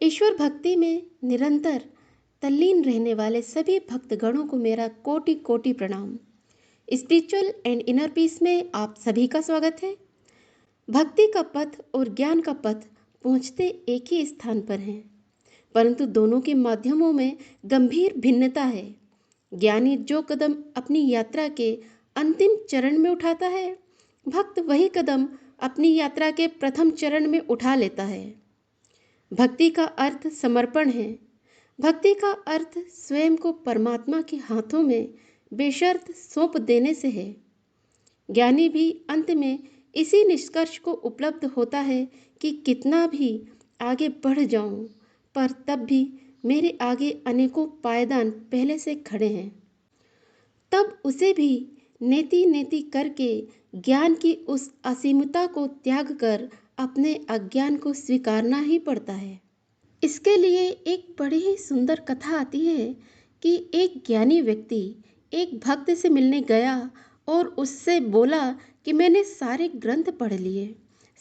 ईश्वर भक्ति में निरंतर तल्लीन रहने वाले सभी भक्तगणों को मेरा कोटि कोटि प्रणाम। स्पिरिचुअल एंड इनर पीस में आप सभी का स्वागत है। भक्ति का पथ और ज्ञान का पथ पहुंचते एक ही स्थान पर हैं, परंतु दोनों के माध्यमों में गंभीर भिन्नता है। ज्ञानी जो कदम अपनी यात्रा के अंतिम चरण में उठाता है, भक्त वही कदम अपनी यात्रा के प्रथम चरण में उठा लेता है। भक्ति का अर्थ समर्पण है। भक्ति का अर्थ स्वयं को परमात्मा के हाथों में बेशर्त सौंप देने से है। ज्ञानी भी अंत में इसी निष्कर्ष को उपलब्ध होता है कि कितना भी आगे बढ़ जाऊं, पर तब भी मेरे आगे अनेकों पायदान पहले से खड़े हैं। तब उसे भी नेति नेति करके ज्ञान की उस असीमता को त्याग कर अपने अज्ञान को स्वीकारना ही पड़ता है। इसके लिए एक बड़ी ही सुंदर कथा आती है कि एक ज्ञानी व्यक्ति एक भक्त से मिलने गया और उससे बोला कि मैंने सारे ग्रंथ पढ़ लिए,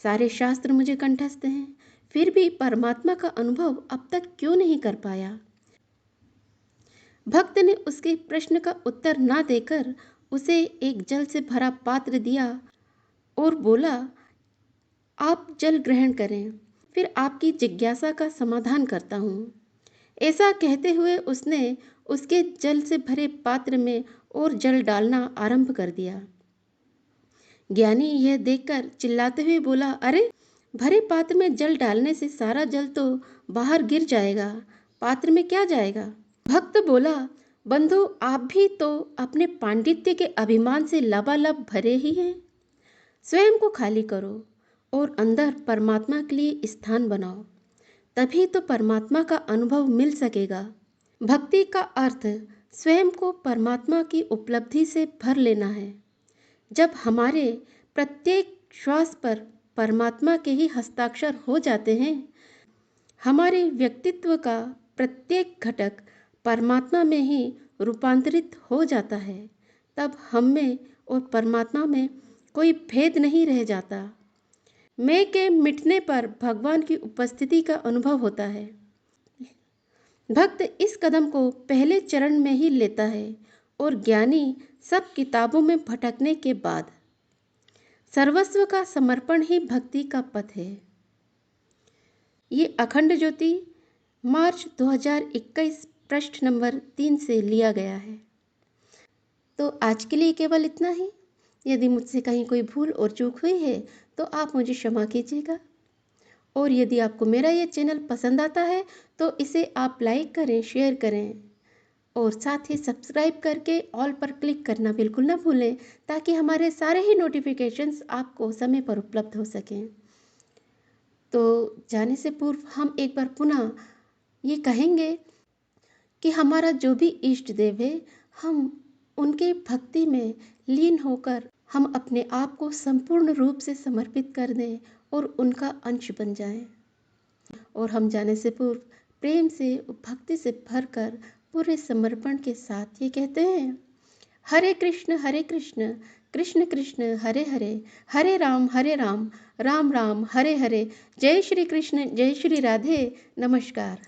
सारे शास्त्र मुझे कंठस्थ हैं, फिर भी परमात्मा का अनुभव अब तक क्यों नहीं कर पाया। भक्त ने उसके प्रश्न का उत्तर ना देकर उसे एक जल से भरा पात्र दिया और बोला, आप जल ग्रहण करें, फिर आपकी जिज्ञासा का समाधान करता हूँ। ऐसा कहते हुए उसने उसके जल से भरे पात्र में और जल डालना आरंभ कर दिया। ज्ञानी यह देखकर चिल्लाते हुए बोला, अरे, भरे पात्र में जल डालने से सारा जल तो बाहर गिर जाएगा, पात्र में क्या जाएगा। भक्त बोला, बंधु, आप भी तो अपने पांडित्य के अभिमान से लबालब भरे ही हैं। स्वयं को खाली करो और अंदर परमात्मा के लिए स्थान बनाओ, तभी तो परमात्मा का अनुभव मिल सकेगा। भक्ति का अर्थ स्वयं को परमात्मा की उपलब्धि से भर लेना है। जब हमारे प्रत्येक श्वास पर परमात्मा के ही हस्ताक्षर हो जाते हैं, हमारे व्यक्तित्व का प्रत्येक घटक परमात्मा में ही रूपांतरित हो जाता है, तब हम में और परमात्मा में कोई भेद नहीं रह जाता। मैं के मिटने पर भगवान की उपस्थिति का अनुभव होता है। भक्त इस कदम को पहले चरण में ही लेता है और ज्ञानी सब किताबों में भटकने के बाद। सर्वस्व का समर्पण ही भक्ति का पथ है। ये अखंड ज्योति मार्च 2021 पृष्ठ नंबर 3 से लिया गया है। तो आज के लिए केवल इतना ही। यदि मुझसे कहीं कोई भूल और चूक हुई है तो आप मुझे क्षमा कीजिएगा। और यदि आपको मेरा ये चैनल पसंद आता है तो इसे आप लाइक करें, शेयर करें और साथ ही सब्सक्राइब करके ऑल पर क्लिक करना बिल्कुल ना भूलें, ताकि हमारे सारे ही नोटिफिकेशंस आपको समय पर उपलब्ध हो सकें। तो जाने से पूर्व हम एक बार पुनः ये कहेंगे कि हमारा जो भी इष्ट देव है, हम उनके भक्ति में लीन होकर हम अपने आप को संपूर्ण रूप से समर्पित कर दें और उनका अंश बन जाएं। और हम जाने से पूर्व प्रेम से, भक्ति से भरकर पूरे समर्पण के साथ ये कहते हैं, हरे कृष्ण कृष्ण कृष्ण हरे हरे, हरे राम राम राम हरे हरे। जय श्री कृष्ण, जय श्री राधे। नमस्कार।